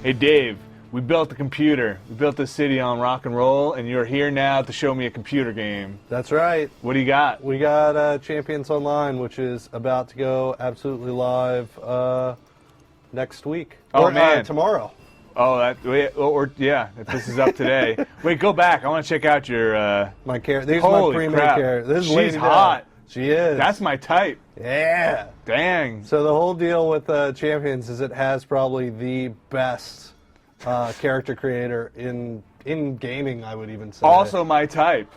Hey Dave, we built the computer. We built this city on rock and roll, and you're here now to show me a computer game. That's right. What do you got? We got Champions Online, which is about to go absolutely live next week. Oh, or, man. Tomorrow. Oh, if this is up today. Wait, go back. I want to check out your. My character. These are Holy my pre-made crap. character. This is She's Lady hot. Di. She is. That's my type. Yeah. Dang. So the whole deal with Champions is it has probably the best character creator in gaming, I would even say. Also my type.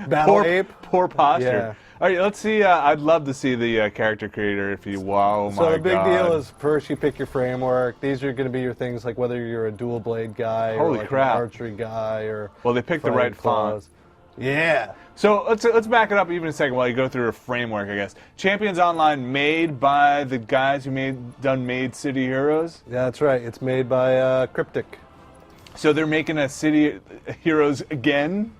Battle Ape. Poor posture. Yeah. All right, let's see. I'd love to see the character creator if you. Wow, So my the big God. deal is first you pick your framework. These are going to be your things like whether you're a dual blade guy Holy or like crap. an archery guy or. Well, they picked the fighting right font. claws. Yeah. So let's back it up even a second while you go through a framework, I guess. Champions Online made by the guys who made City Heroes. Yeah, that's right. It's made by Cryptic. So they're making a City Heroes again?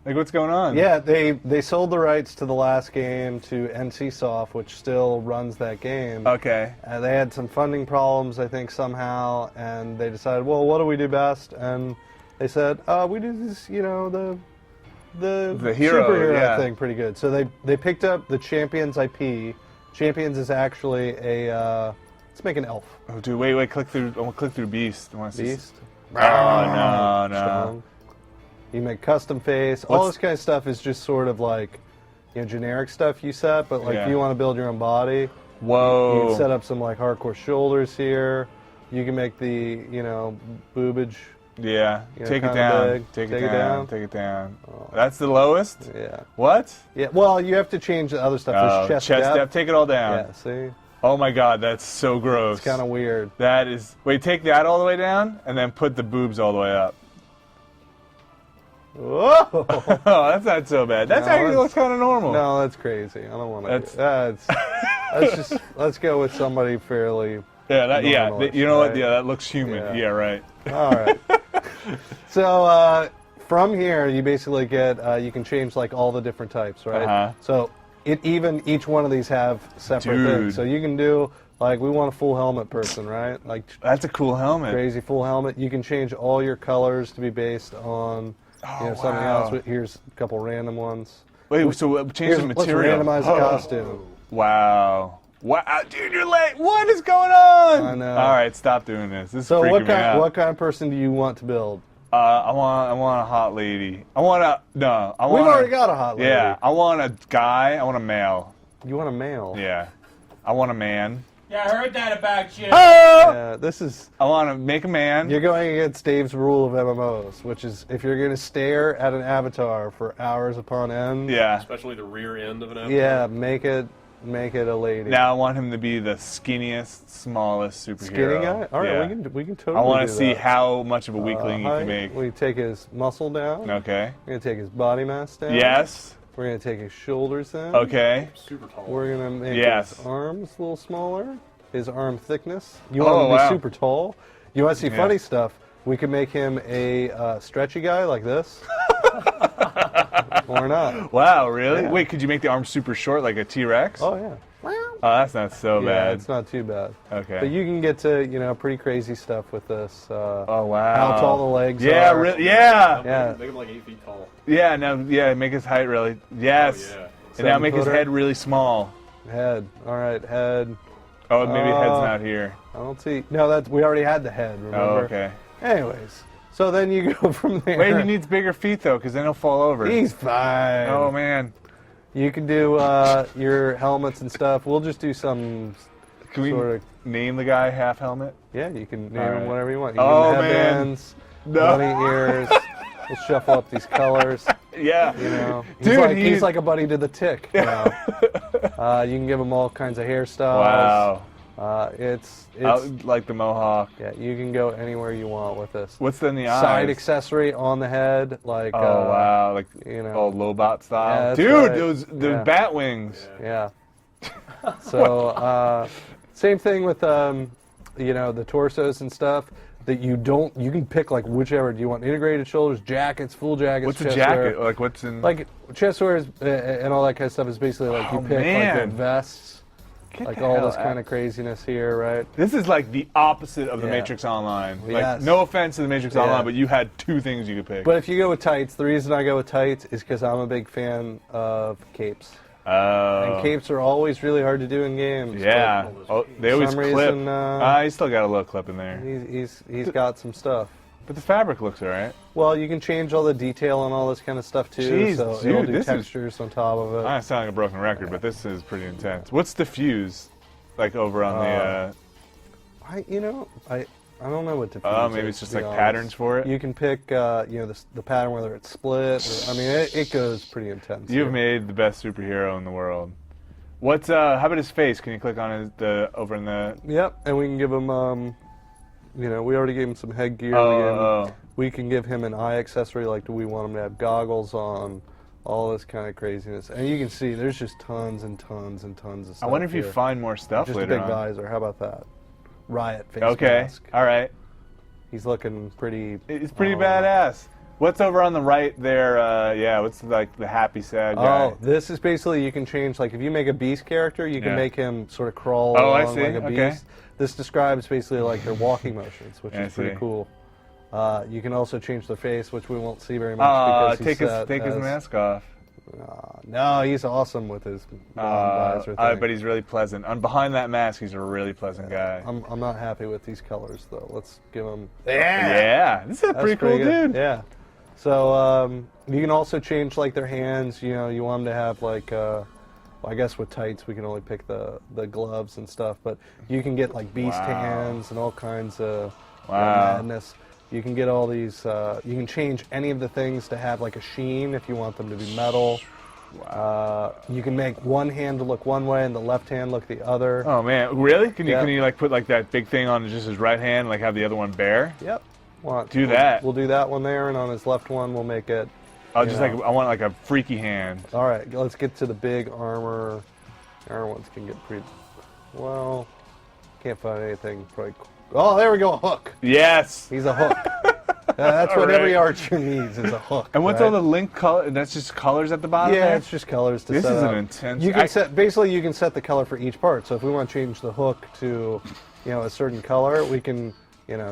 Like, what's going on? Yeah, they sold the rights to the last game to NCSoft, which still runs that game. Okay. They had some funding problems, I think, somehow, and they decided, well, what do we do best? And they said, we do this, the hero, superhero yeah. thing pretty good. So they picked up the Champions IP. Champions is actually a let's make an elf. Oh, dude, wait, click through. I want to click through Beast. I want to see. Beast. Oh, no. Strong. You make custom face. All this kind of stuff is just sort of like, generic stuff you set. But like, if you want to build your own body, Whoa. you can set up some like hardcore shoulders here. You can make the boobage. Yeah. Take it kinda down. big. Take Take it it down. down. Take it down. That's the lowest? Yeah. What? Yeah. Well, you have to change the other stuff. Oh, There's chest depth. depth. Take it all down. Yeah. See, Oh my God, that's so gross. it's kind of weird. That is. Wait, take that all the way down, and then put the boobs all the way up. Whoa. Oh, that's not so bad. That's No, actually it's- looks kind of normal. No, that's crazy. I don't want to. That's- Let's go with somebody fairly. Yeah, Normalish, you know what? right? Yeah, that looks human. Yeah. Yeah, right. All right. So from here, you basically get you can change like all the different types, right? Uh-huh. So each one of these have separate Dude. things. So you can do like we want a full helmet person, right? Like That's a cool helmet. crazy full helmet. You can change all your colors to be based on something wow. else. Here's a couple random ones. Wait, so change the Let's material. randomize the costume. Wow. Wow, dude, you're late. What is going on? I know. All right, stop doing this. This is So freaking me out. what kind of person do you want to build? I want a hot lady. I want We've already got a hot lady. Yeah, I want a guy. I want a male. You want a male? Yeah, I want a man. Yeah, I heard that about you. Oh! Yeah, this is. I want to make a man. You're going against Dave's rule of MMOs, which is if you're going to stare at an avatar for hours upon end. Yeah. Especially the rear end of an avatar. Yeah, make it a lady. Now I want him to be the skinniest, smallest superhero. Skinny guy. All right, Yeah. we can totally. I want do to see that. how much of a weakling you height, can make. We take his muscle down. Okay. We're gonna take his body mass down. Yes. We're gonna take his shoulders in. Okay. Super tall. We're gonna make Yes. his arms a little smaller. His arm thickness. You want Oh, him to be wow. super tall. You want to see Yeah. funny stuff? We could make him a stretchy guy like this. Or not. Wow, really? Yeah. Wait, could you make the arm super short like a T-Rex? Oh yeah. Oh, that's not so Yeah, bad. it's not too bad. Okay. But you can get to pretty crazy stuff with this. Oh wow. How tall the legs Yeah, are. yeah. Yeah. Make him like 8 feet tall. Yeah, now make his height really. Yes. Oh, yeah. And now make his 7-footer. head really small. Head. All right, head. Oh, maybe head's not here. I don't see. No, we already had the head. Remember? Oh, okay. Anyways, so then you go from there. Wait, he needs bigger feet though, because then he'll fall over. He's fine. Oh man. You can do your helmets and stuff. We'll just do some Can we sort of. name the guy half helmet? Yeah, you can name All them right. whatever you want. You Oh, can man. headbands, No. bunny ears. We'll shuffle up these colors. Yeah. He's Dude, like, he's he's like a buddy to the Tick. You can give him all kinds of hairstyles. Wow. It's I like the mohawk. yeah. You can go anywhere you want with this. What's in the eyes? Side accessory on the head, like Oh wow, like know. Lobot style. Yeah, that's Dude, right. those Yeah. bat wings. Yeah. So same thing with the torsos and stuff. That you can pick like whichever. Do you want integrated shoulders, jackets, full jackets? What's a chest jacket? wear? Like what's in? Like chest wear and all that kind of stuff is basically like you Oh, pick like man. the vests. Get like the all hell this out. kind of craziness here, right? This is like the opposite of the Yeah. Matrix Online. Like, Yes. no offense to the Matrix Yeah. Online, but you had two things you could pick. But if you go with tights, the reason I go with tights is because I'm a big fan of capes. And capes are always really hard to do in games. yeah. Oh, they always some clip. reason, You still got a little clip in there. but he's got some stuff. But the fabric looks alright. Well, you can change all the detail and all this kind of stuff too. Jeez, so dude, it'll do this is- textures on top of it. I sound like a broken record, but this is pretty intense. What's the fuse? Like over on the. I don't know what to. Oh, maybe it's just like patterns for it. You can pick, the pattern whether it's split. Or, I mean, it goes pretty intense. You've here. made the best superhero in the world. What's how about his face? Can you click on over in the? Yep, and we can give him. We already gave him some headgear. Oh. We can give him an eye accessory. Like, do we want him to have goggles on? All this kind of craziness, and you can see there's just tons and tons and tons of I stuff. wonder if you here. find more stuff just a later big on. visor. How about that? Riot face Okay. mask. All right. He's looking pretty. It's pretty badass. What's over on the right there? What's like the happy sad guy? Oh, this is basically you can change. Like if you make a beast character, you can Yeah. make him sort of crawl Oh, I along see. like a Okay. beast. This describes basically like their walking motions, which I is pretty see. cool. You can also change the face, which we won't see very much because take he's his mask off. No, he's awesome with his visor thing. But he's really pleasant. And behind that mask, he's a really pleasant guy. I'm not happy with these colors though. Let's give him. Yeah, this is a That's pretty cool good. dude. Yeah. So you can also change like their hands. You want them to have like. I guess with tights we can only pick the gloves and stuff, but you can get like beast Wow. hands and all kinds of Wow. madness. You can get all these. You can change any of the things to have like a sheen if you want them to be metal. You can make one hand to look one way and the left hand look the other. Oh man, really? Can Yeah. you like put like that big thing on just his right hand, like have the other one bare? Yep. Do that. We'll do that one there, and on his left one we'll make it. Oh, You just know. like I want like a freaky hand. All right, let's get to the big armor. Our ones can get pretty. Well, can't find anything. Probably. Oh, there we go. A hook. Yes. He's a hook. That's what All every right. archer needs is a hook. And what's right? all the link color? That's just colors at the bottom. Yeah, there? it's just colors to This set is up. an intense. You can set basically you can set the color for each part. So if we want to change the hook to, a certain color, we can,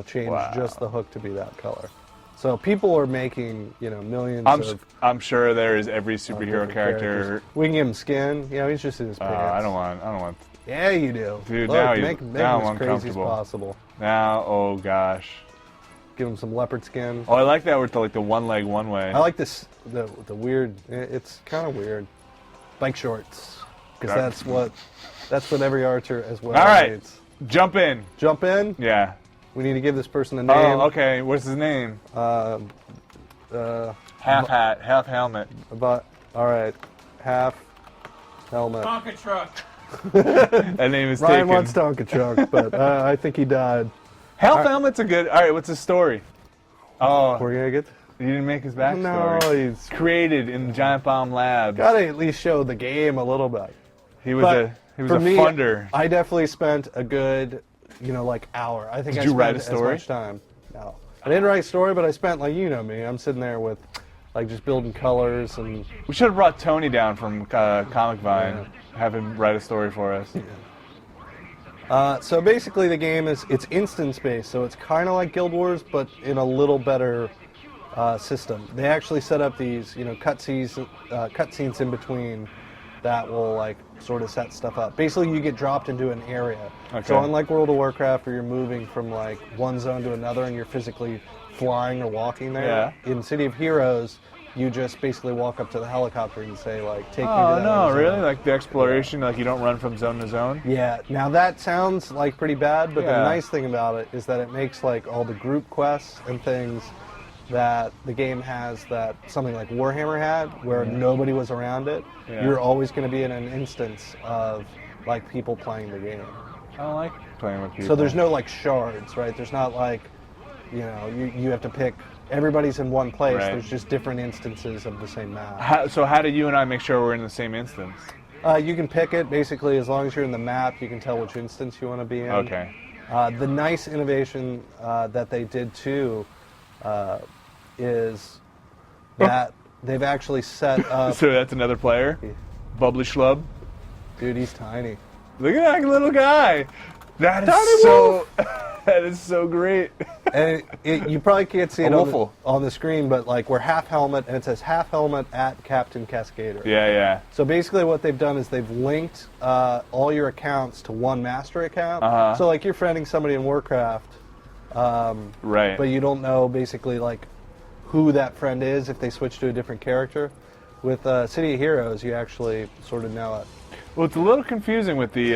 change Wow. just the hook to be that color. So people are making, millions I'm sure there is every of superhero different character. characters. We can give him skin. He's just in his pants. I don't want. Yeah, you do. Dude, Look, now you- make now him I'm as crazy as uncomfortable. possible. Now, oh gosh. Give him some leopard skin. Oh, I like that with the one leg one way. I like this, the weird, it's kind of weird. Bike shorts. Because Right. that's what every archer as well All right. needs. Jump in. Jump in. Yeah. We need to give this person a name. Oh, okay. What's his name? Uh, Half hat, half helmet. all right. Half helmet. Tonka truck. That name is Ryan taken. wants Tonka Truck, but I think he died. Half helmet's a good. All right. What's his story? Oh, We're going to get. he didn't make his backstory. No, he's Created in the Giant Bomb Labs. got to at least show the game a little bit. He was But a for me, funder. I definitely spent a good, hour. I think Did I you spent write a as story? much time. No, I didn't write a story, but I spent me. I'm sitting there with, just building colors and. We should have brought Tony down from Comic Vine. Have him write a story for us. So basically, the game it's instance based, so it's kind of like Guild Wars, but in a little better system. They actually set up these, cutscenes in between that will sort of set stuff up. Basically, you get dropped into an area. Okay. So unlike World of Warcraft, where you're moving from one zone to another and you're physically flying or walking there, in City of Heroes, you just basically walk up to the helicopter and say take me to Oh that no, other really? zone. Like the exploration, like you don't run from zone to zone? Yeah, now that sounds pretty bad, but Yeah. the nice thing about it is that it makes all the group quests and things that the game has that something like Warhammer had, where nobody was around it. Yeah. You're always going to be in an instance of people playing the game. I don't like playing with people. So there's no shards, right? There's not you have to pick. Everybody's in one place. Right. There's just different instances of the same map. How do you and I make sure we're in the same instance? You can pick it basically as long as you're in the map. You can tell which instance you want to be in. Okay. The nice innovation that they did too is that they've actually set up. So that's another player? Bubbly Schlub? Dude, he's tiny. Look at that little guy. That is Tiny so. That is so great. And you probably can't see it A on Wolfle. on the screen, but like we're half helmet, and it says half helmet at Captain Cascader. Yeah, yeah. So basically what they've done is they've linked all your accounts to one master account. Uh-huh. So like you're friending somebody in Warcraft, Right. but you don't know basically like who that friend is if they switch to a different character. With City of Heroes, you actually sort of know it. Well, it's a little confusing with the.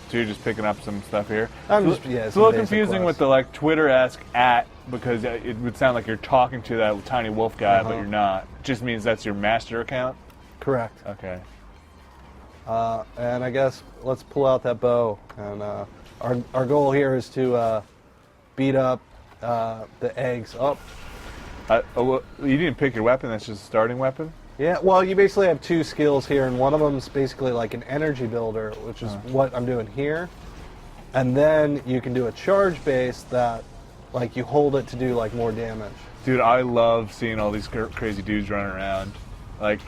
So you're just picking up some stuff here. It's a some little basic confusing quests. with the like Twitter-esque at because it would sound like you're talking to that tiny wolf guy, but Uh-huh. you're not. It just means that's your master account. Correct. Okay. And I guess let's pull out that bow. And our goal here is to beat up the eggs. Oh, Well, you didn't pick your weapon. That's just a starting weapon. yeah. Well, you basically have two skills here, and one of them is basically like an energy builder, which is what I'm doing here. And then you can do a charge base that, like, you hold it to do like more damage. Dude, I love seeing all these crazy dudes running around. Like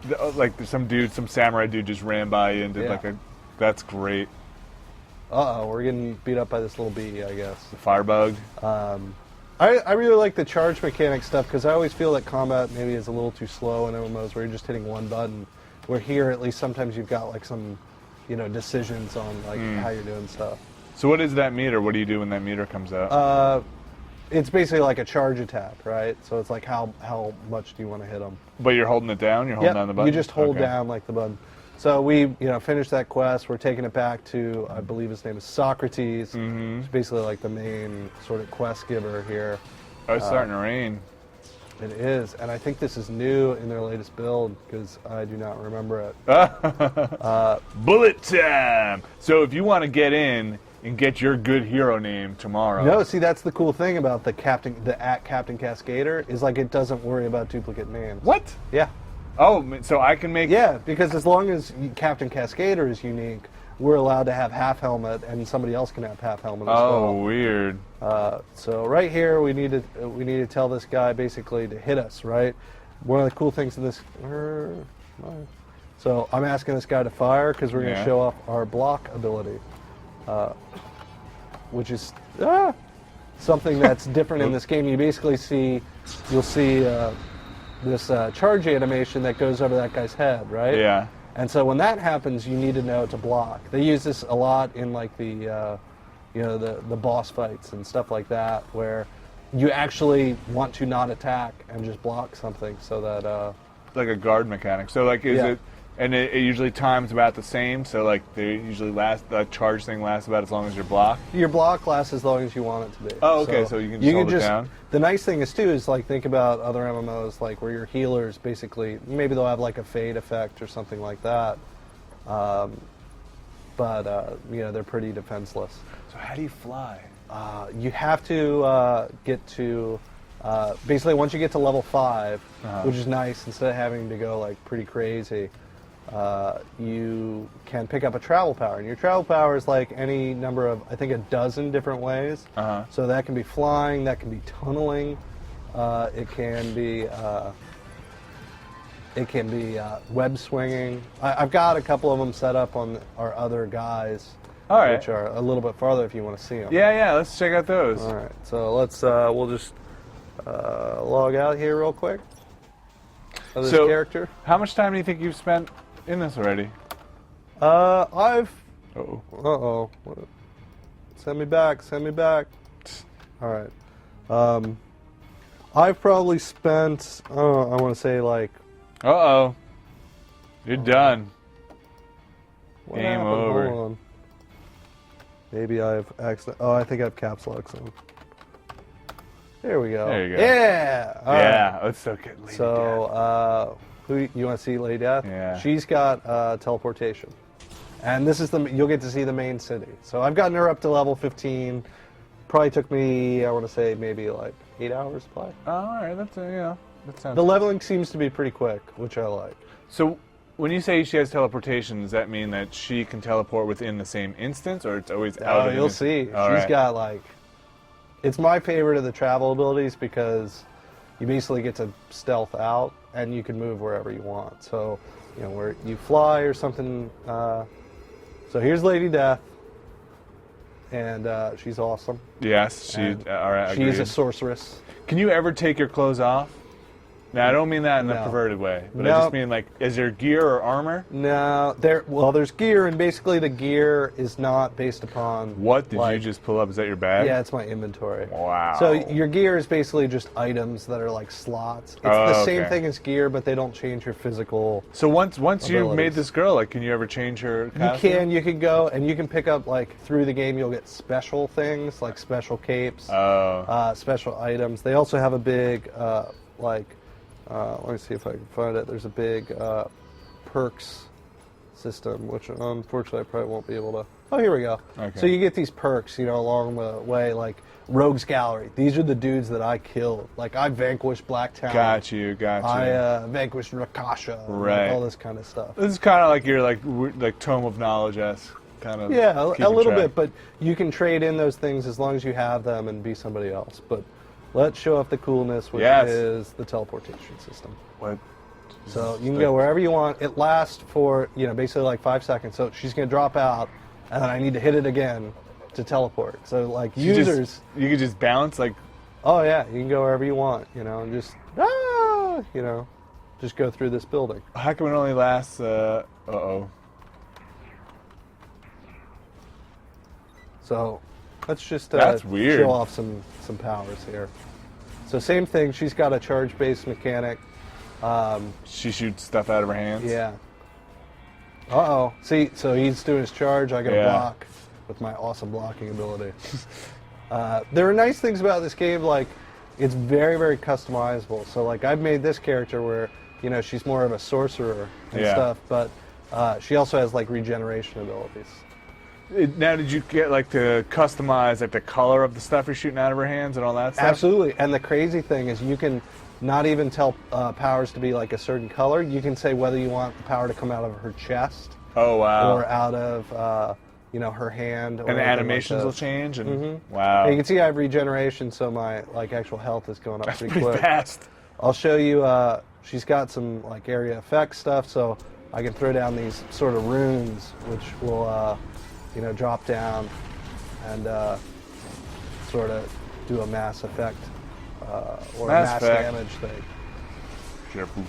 there's some samurai dude just ran by you and did Yeah. like a. That's great. We're getting beat up by this little bee, I guess. The firebug. I really like the charge mechanic stuff because I always feel that combat maybe is a little too slow in MMOs where you're just hitting one button. Where here, at least sometimes you've got like some, decisions on like how you're doing stuff. So what is that meter? What do you do when that meter comes out? It's basically like a charge attack, right? So it's like how much do you want to hit them? But you're holding it down. You're holding down the button. You just hold Okay. down like the button. So we, finished that quest. We're taking it back to, I believe his name is Socrates. Mm-hmm. It's basically like the main sort of quest giver here. Oh, it's starting to rain. It is, and I think this is new in their latest build because I do not remember it. Bullet time. So if you want to get in and get your good hero name tomorrow. No, see, that's the cool thing about the Captain Cascader is like it doesn't worry about duplicate names. What? Yeah. Oh, so I can make. Yeah, because as long as Captain Cascader is unique, we're allowed to have half helmet, and somebody else can have half helmet as Oh, well. weird. So right here, we need to tell this guy basically to hit us. Right. One of the cool things in this. So I'm asking this guy to fire because we're going to Yeah. show off our block ability, which is something that's different in this game. You'll see this charge animation that goes over that guy's head, right? Yeah. And so when that happens, you need to know to block. They use this a lot in like the boss fights and stuff like that, where you actually want to not attack and just block something so that. Like a guard mechanic. So like, is Yeah. it? And it usually times about the same. So like, they usually the charge thing lasts about as long as your block. Your block lasts as long as you want it to be. Oh, okay, so you can just hold it down? The nice thing is too is like think about other MMOs like where your healers basically maybe they'll have like a fade effect or something like that, but they're pretty defenseless. So how do you fly? You have to get to basically once you get to level 5, which is nice instead of having to go like pretty crazy. You can pick up a travel power, and your travel power is like any number of, I think, a dozen different ways. Uh-huh. So that can be flying, that can be tunneling, it can be web swinging. I've got a couple of them set up on our other guys, All right. which are a little bit farther if you want to see them. Yeah. Let's check out those. All right, so let's we'll just log out here real quick of this So- character. How much time do you think you've spent in this already? I've. Oh. Send me back. All right. I've probably spent. I want to say like. Uh-oh. You're done. What Game happened? over. Hold on. Maybe I've accident. Oh, I think I've caps lock some. There we go. There you go. Yeah. All Yeah, right. let's so good. Lady Death. So, who you want to see, Lady Death? Yeah. She's got teleportation, and this is you'll get to see the main city. So I've gotten her up to level 15. Probably took me, I want to say, maybe like 8 hours to play. Oh, all right, that sounds. The leveling seems to be pretty quick, which I like. So, when you say she has teleportation, does that mean that she can teleport within the same instance, or it's always out of? You'll see. All She's right. got like. It's my favorite of the travel abilities because you basically get to stealth out and you can move wherever you want. So, where you fly or something So here's Lady Death, and she's awesome. Yes, she. And All right, she's a agreed. sorceress. Can you ever take your clothes off? Now, I don't mean that in a No. perverted way, but I No. just mean like, is there gear or armor? No, there's gear, and basically the gear is not based upon What did you like- just pull up? Is that your bag? Yeah, it's my inventory. Wow. So your gear is basically just items that are like slots. It's Oh, the same okay. thing as gear, but they don't change your physical. So once you abilities. made this girl, like, can you ever change her costume? You can go and you can pick up like through the game. You'll get special things like special capes, special items. They also have a big let me see if I can find it. There's a big perks system, which unfortunately I probably won't be able to. Oh, here we go. Okay. So you get these perks, along the way, like Rogues Gallery. These are the dudes that I killed. Like I vanquished Blacktown. Got you. I vanquished Rakasha. Right. All this kind of stuff. This is kind of like your like Tome of Knowledge-esque kind of. Yeah, a keeping little track. bit, but you can trade in those things as long as you have them and be somebody else. But let's show off the coolness, which Yes. is the teleportation system. What? So you can go wherever you want. It lasts for, basically like 5 seconds. So she's going to drop out, and then I need to hit it again to teleport. So like users, you could just bounce like. oh yeah, you can go wherever you want, and just, just go through this building. How come it only lasts? Uh-oh. So let's just That's weird. show off some powers here. So same thing, she's got a charge-based mechanic. She shoots stuff out of her hands. Yeah. Uh-oh. See, so he's doing his charge, I gotta Yeah. block with my awesome blocking ability. There are nice things about this game, like it's very, very customizable. So like I've made this character where, she's more of a sorcerer and Yeah. stuff, but she also has like regeneration abilities. Now, did you get like to customize like the color of the stuff you're shooting out of her hands and all that stuff? Absolutely. And the crazy thing is you can not even tell powers to be like a certain color. You can say whether you want the power to come out of her chest Oh wow. or out of her hand. Or And the anything animations like will that. change. And Mm-hmm. wow. And you can see I have regeneration, so my actual health is going up That's pretty pretty quick. fast. I'll show you. She's got some like area effect stuff, so I can throw down these sort of runes, which will drop down and sort of do a mass effect or Mass a mass effect. damage thing. Careful.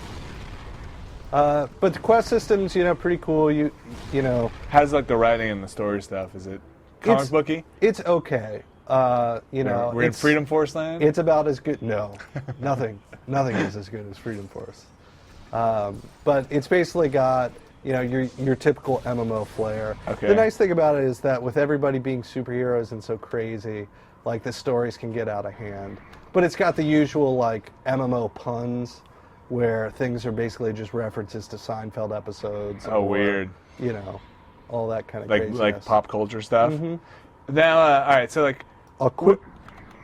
But the quest system's pretty cool. You know How's like the writing and the story stuff? Is it comic It's- booky? it's okay. We're We're in Freedom Force land. It's about as good. No, nothing is as good as Freedom Force. But it's basically got your typical MMO flair. Okay. The nice thing about it is that with everybody being superheroes and so crazy, like the stories can get out of hand. But it's got the usual like MMO puns, where things are basically just references to Seinfeld episodes. Oh, weird. All that kind of like craziness. pop culture stuff. Mm-hmm. Now, all right. So like, A quick.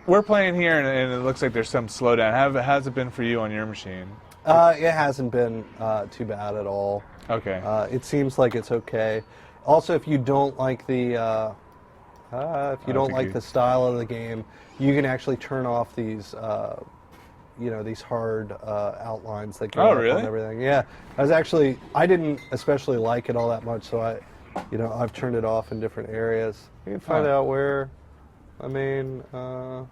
we're playing here, and it looks like there's some slowdown. How's it been for you on your machine? It hasn't been too bad at all. Okay. It seems like it's okay. Also, if you don't like the the style of the game, you can actually turn off these these hard outlines that go Oh, up really? on everything. Yeah, I didn't especially like it all that much, so I've turned it off in different areas. You can find Huh. out where. I mean, I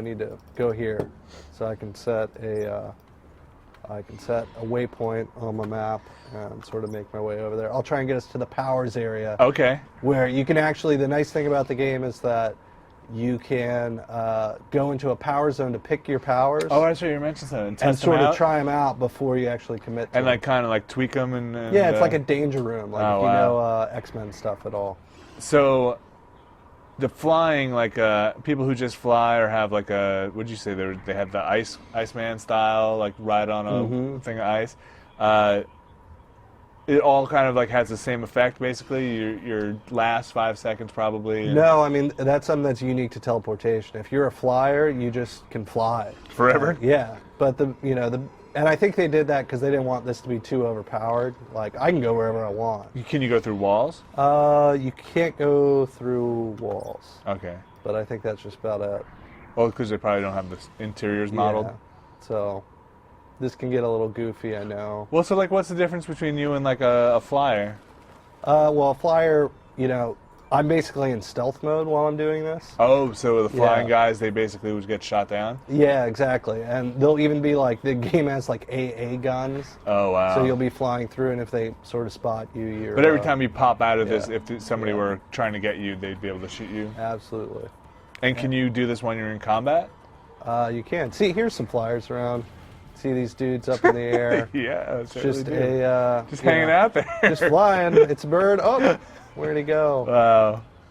need to go here, so I can set a waypoint on my map and sort of make my way over there. I'll try and get us to the powers area, Okay. where you can actually. The nice thing about the game is that you can go into a power zone to pick your powers. Oh, that's right. You mentioned something. and Test sort them of out, try them out before you actually commit to and them. like kind of like tweak them and Yeah, it's like a danger room, like Oh, if you wow. know X-Men stuff at all. So, the flying, like people who just fly or have like a, what'd you say? They have the Iceman style, like ride on a Mhm. thing of ice. It all kind of like has the same effect, basically. Your last 5 seconds probably. and- No, I mean that's something that's unique to teleportation. If you're a flyer, you just can fly Forever? Yeah, but and I think they did that because they didn't want this to be too overpowered. Like I can go wherever I want. Can you go through walls? You can't go through walls, Okay. but I think that's just about it. Well, because they probably don't have the interiors modeled. Yeah. So this can get a little goofy, I know. Well, so like, what's the difference between you and like a flyer? Well, flyer, I'm basically in stealth mode while I'm doing this. Oh, so the flying Yeah. guys, they basically would get shot down? Yeah, exactly. And they'll even be like, the game has like AA guns. Oh, wow. So you'll be flying through, and if they sort of spot you, you're... But every time you pop out of this, yeah. if somebody Yeah. were trying to get you, they'd be able to shoot you. Absolutely. And can you do this when you're in combat? You can. See, here's some flyers around. See these dudes up in the air. Yeah, It's just just hanging out there. Just flying. It's a bird. Oh, where'd he go?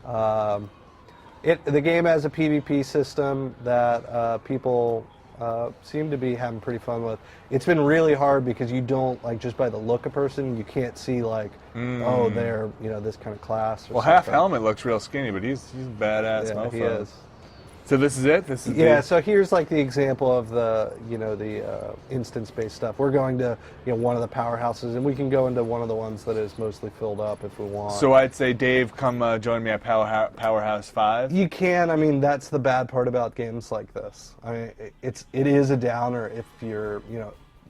Wow. The game has a PvP system that people seem to be having pretty fun with. It's been really hard because you don't, like, just by the look of person, you can't see, like, oh, they're, this kind of class or Well, something. Half Helmet looks real skinny, but he's a badass Yeah, mofo. he is. So this is it? This is Yeah, so here's like the example of the instance-based stuff. We're going to one of the powerhouses, and we can go into one of the ones that is mostly filled up if we want. So I'd say, Dave, come join me at Powerhouse 5. You can. I mean, that's the bad part about games like this. I mean, it is a downer if you're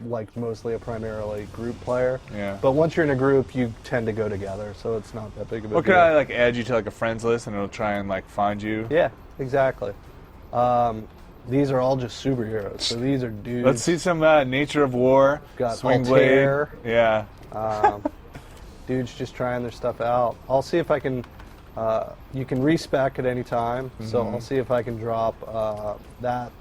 like mostly a primarily group player. Yeah. But once you're in a group, you tend to go together, so it's not that big of a Well, deal. could I like add you to like a friends list, and it'll try and like find you? Yeah, exactly. These are all just superheroes. So these are dudes. Let's see some Nature of War. Got Swing Altair. Blade. Yeah. Dudes just trying their stuff out. I'll see if I can. You can respec at any time, so I'll see if I can drop that.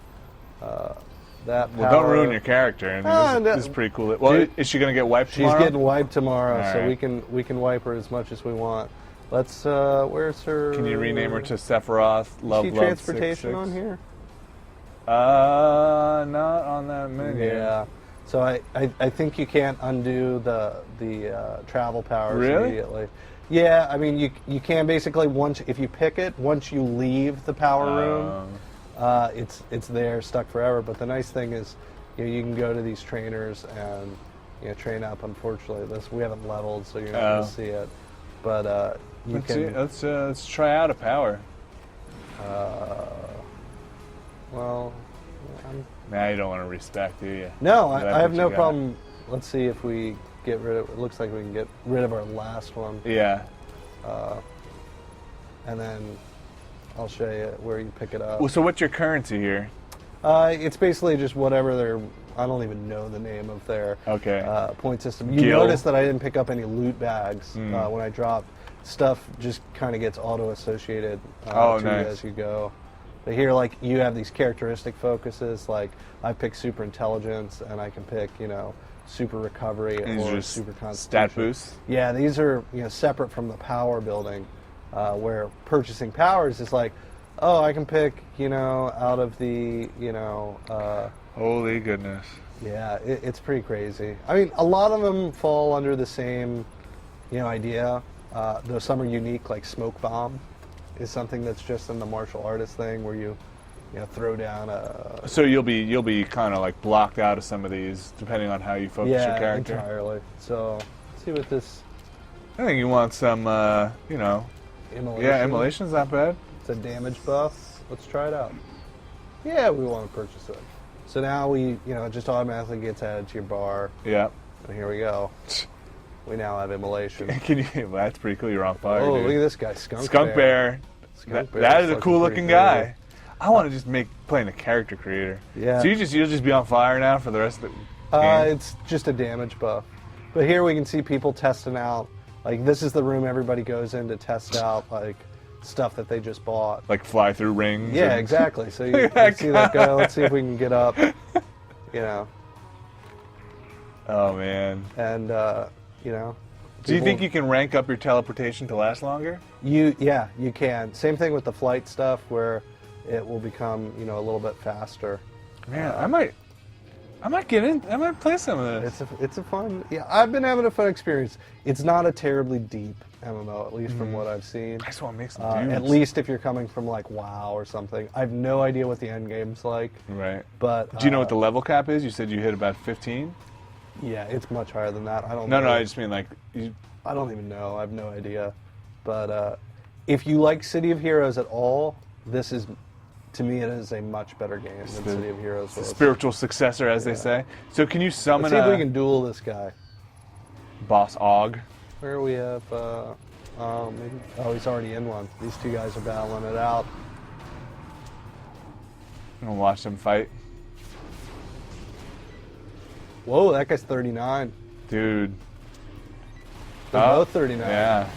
That. Well, don't power. ruin your character. I mean, this is pretty cool. Well, is she gonna get wiped She's tomorrow? getting wiped tomorrow, All so right. we can wipe her as much as we want. Let's. Where's her? Can you rename her to Sephiroth? Love, Is she love, transportation 6-6? on here? Not on that menu. Yeah. So I think you can't undo the travel powers Really? immediately. Yeah, I mean you can basically if you pick it, once you leave the power room, it's there stuck forever. But the nice thing is, you can go to these trainers and train up. Unfortunately, we haven't leveled, so you're not going to see it. But you can. Let's try out a power. Well, Now you don't want to respect, do you? no, That's I have what no you got. problem. Let's see if we get rid of. It looks like we can get rid of our last one, Yeah. and then I'll show you where you pick it up. Well, so what's your currency here? It's basically just whatever their. I don't even know the name of their Okay. point system. You Gil? notice that I didn't pick up any loot bags when I dropped. Stuff just kind of gets auto-associated Oh, to nice. you as you go. But here, like, you have these characteristic focuses. Like, I pick super intelligence, and I can pick, super recovery And these or are just super constitution. stat boosts? Yeah, these are separate from the power building, where purchasing powers is like, oh, I can pick out of the Holy goodness. yeah, it's pretty crazy. I mean, a lot of them fall under the same idea, though some are unique. Like Smoke Bomb is something that's just in the martial artist thing where you throw down a So you'll be kind of like blocked out of some of these depending on how you focus your character. entirely. So let's see what this I think you want some, immolation. yeah, immolation's not bad. It's a damage buff. Let's try it out. Yeah, we want to purchase it. So now it just automatically gets added to your bar. Yeah. And here we go. We now have immolation. Can you? Well, that's pretty cool. You're on fire. Oh, dude. look at this guy, Skunk Skunk Bear. Skunk Bear That is a looking cool pretty looking good. guy. I want to just playing a character creator. Yeah. So you'll just be on fire now for the rest of the game? It's just a damage buff. But here we can see people testing out. Like, this is the room everybody goes in to test out, like, stuff that they just bought. Like fly through rings. Yeah, and- exactly. So you see that guy. Let's see if we can get up. Oh man. And Do you think you can rank up your teleportation to last longer? you can. Same thing with the flight stuff, where it will become a little bit faster. Man, I might get in. I might play some of this. It's a fun. Yeah, I've been having a fun experience. It's not a terribly deep MMO, at least from what I've seen. I just want to make some dudes. At least if you're coming from like WoW or something. I have no idea what the end game's like, Right. but Do you know what the level cap is? You said you hit about 15. yeah, it's much higher than that. I don't. No, know. I just mean like. I don't even know. I have no idea. But if you like City of Heroes at all, this is, to me, it is a much better game than City of Heroes was. Spiritual successor, as they say. So can you summon Let's see if we a can duel this guy. Boss Og? Where we have, maybe, oh, he's already in one. These two guys are battling it out. I'm gonna watch them fight. Whoa, that guy's 39. Dude. They're both 39. Yeah.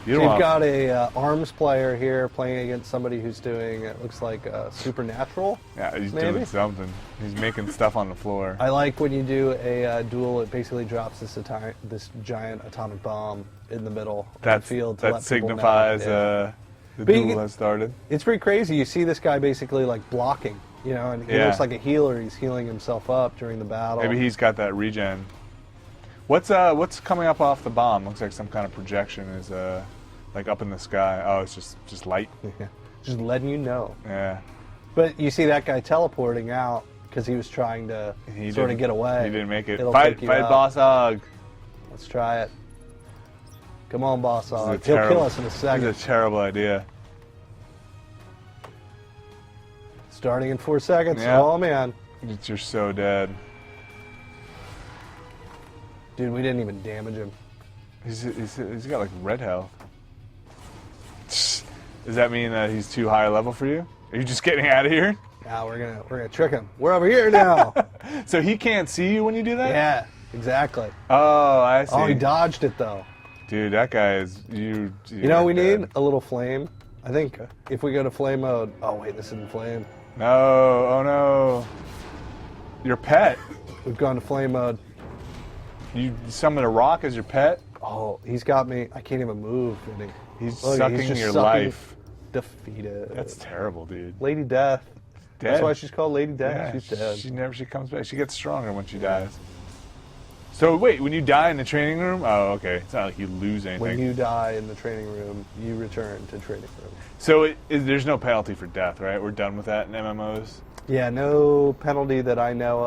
You So don't you've want- got a arms player here playing against somebody who's doing, it looks like supernatural. Yeah, he's maybe? doing something. He's making stuff on the floor. I like when you do a duel, it basically drops this giant atomic bomb in the middle of the field to that let people know. signifies Yeah. the But you duel get- has started. It's pretty crazy. You see this guy basically like blocking, you know, and he Yeah. looks like a healer. He's healing himself up during the battle. Maybe he's got that regen. What's coming up off the bomb? Looks like some kind of projection is like up in the sky. Oh, it's just light. Yeah. Just letting you know. Yeah. But you see that guy teleporting out because he was trying to He sort of didn't- get away. He didn't make it. It'll Fight, take you fight, out. Boss Hog. Let's try it. Come on, Boss This is a Hog. He'll kill terrible- us in a This second. is a terrible idea. Starting in 4 seconds. Yeah. Oh, man. You're so dead. Dude, we didn't even damage him. He's got like red health. Does that mean that he's too high a level for you? Are you just getting out of here? Now we're gonna trick him. We're over here now. So he can't see you when you do that? Yeah, exactly. Oh, I see. Oh, he dodged it though. Dude, that guy is you. You know, we need a little flame. I think if we go to flame mode. Oh wait, this isn't flame. No, oh no. Your pet. We've gone to flame mode. You summon a rock as your pet. Oh, he's got me. I can't even move. Really. He's Look, sucking he's just your sucking- life. Defeated. That's terrible, dude. Lady Death. Dead. That's why she's called Lady Death. Yeah, She's dead. She comes back. She gets stronger when she dies. So wait, when you die in the training room, oh okay, it's not like you lose anything. When you die in the training room, you return to training room. So there's no penalty for death, right? We're done with that in MMOs. Yeah, no penalty that I know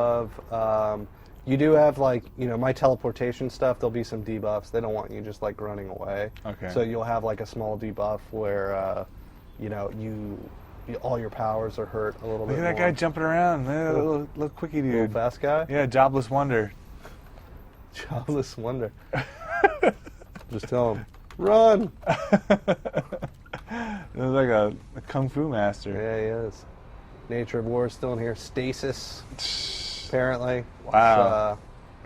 of. You do have like, you know, my teleportation stuff, there'll be some debuffs. They don't want you just like running away. Okay. So you'll have like a small debuff where, you know, all your powers are hurt a little Look bit at that more. guy jumping around. Little quickie Little dude. fast guy? Yeah, jobless wonder. Jobless wonder. Just tell him, run! It was like a kung fu master. Yeah, he is. Nature of War is still in here. Stasis, apparently. Wow.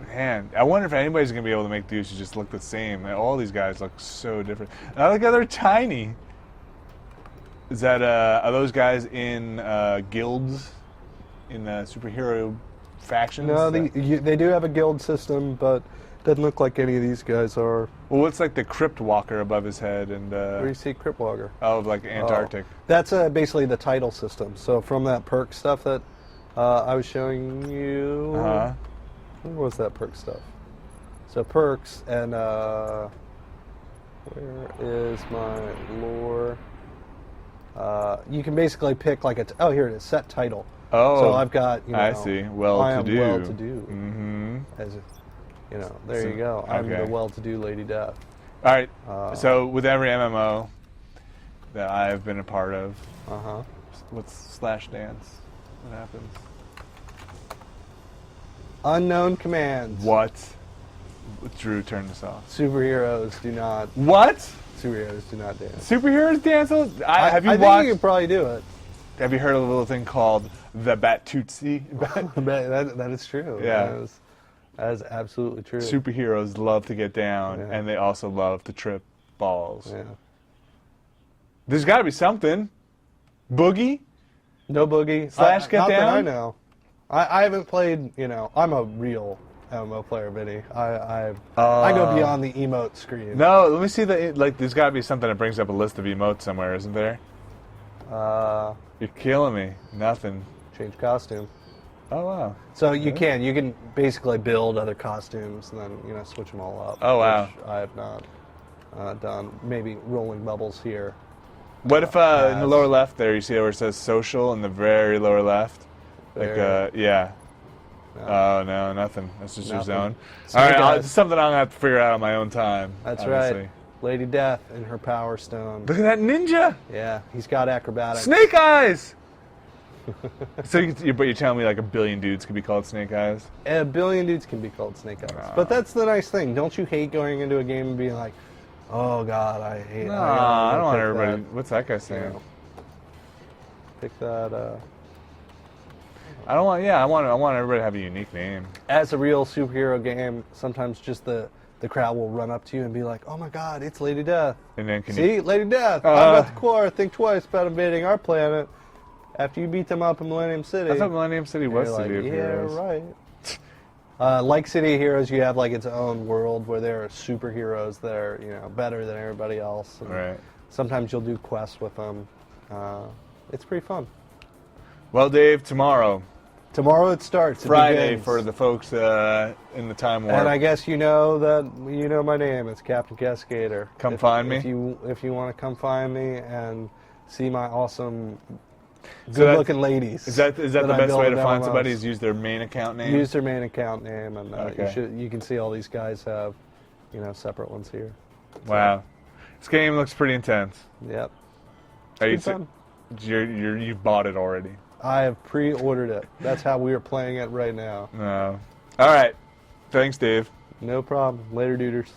Man, I wonder if anybody's gonna be able to make dudes who just look the same. All these guys look so different. I like how they're tiny. Is that are those guys in guilds, in superhero factions? No, they do have a guild system, but doesn't look like any of these guys are. Well, what's like the Crypt Walker above his head and Where do you see Cryptwalker? like Antarctic? Oh, that's basically the title system. So from that perk stuff that I was showing you, Uh-huh. where was that perk stuff? So perks and where is my lore? You can basically pick like oh, here it is, set title. Oh, So I've got, you know, I see. I am Well-to-do. well-to-do. Mm-hmm. As you know, there So- you go. I'm okay. the well-to-do Lady Death. All right. So with every MMO that I've been a part of, what's slash dance? What happens? Unknown commands. What? Drew, turn this off. Superheroes do not. What? Superheroes do not dance. Superheroes dance? Have you I watched? think you could probably do it. Have you heard of a little thing called the Batutsi? that is true. Yeah. That is absolutely true. Superheroes love to get down, Yeah. and they also love to trip balls. Yeah. There's got to be something. Boogie? No boogie. Slash get not that I down? know. I haven't played. You know, I'm a real MMO player, Vinny. I go beyond the emote screen. No, let me see there's got to be something that brings up a list of emotes somewhere, isn't there? You're killing me. Nothing. Change costume. Oh, wow. So you can basically build other costumes and then switch them all up. Oh, wow. Which I have not done. Maybe rolling bubbles here. What if in the lower left there, you see where it says social in the very lower left? There. Yeah. No. Oh, no, nothing. That's just your Nothing. zone. Snake All right, eyes. it's something I'm going to have to figure out on my own time. That's obviously. right. Lady Death and her Power Stone. Look at that ninja! Yeah, he's got acrobatics. Snake eyes! So, but you're telling me like a billion dudes could be called Snake Eyes? A billion dudes can be called Snake Eyes. But that's the nice thing. Don't you hate going into a game and being like, oh God, I hate. No, I don't want pick everybody. that, What's that guy you saying? know, pick that. I don't want. Yeah, I want everybody to have a unique name. As a real superhero game, sometimes just the crowd will run up to you and be like, "Oh my God, it's Lady Death!" And then can See, you? Lady Death. I'm at the core. Think twice about invading our planet. After you beat them up in Millennium City. I thought Millennium City And was you're City like, of yeah, Heroes. right. Like City of Heroes, you have like its own world where there are superheroes that are, you know, better than everybody else. And Right. sometimes you'll do quests with them. It's pretty fun. Well, Dave, tomorrow, Tomorrow it starts. It Friday, begins. for the folks in the time warp. And I guess you know that you know my name. It's Captain Cascader. Come find me. If you want to come find me and see my awesome, So good-looking ladies. Is that the I best build way to in find LMS. somebody? Is use their main account name? Use their main account name, and Okay. you can see all these guys have, you know, separate ones here. Wow, this game looks pretty intense. Yep. Are you Good fun. you bought it already? I have pre-ordered it. That's how we are playing it right now. No. All right. Thanks, Dave. No problem. Later, duders.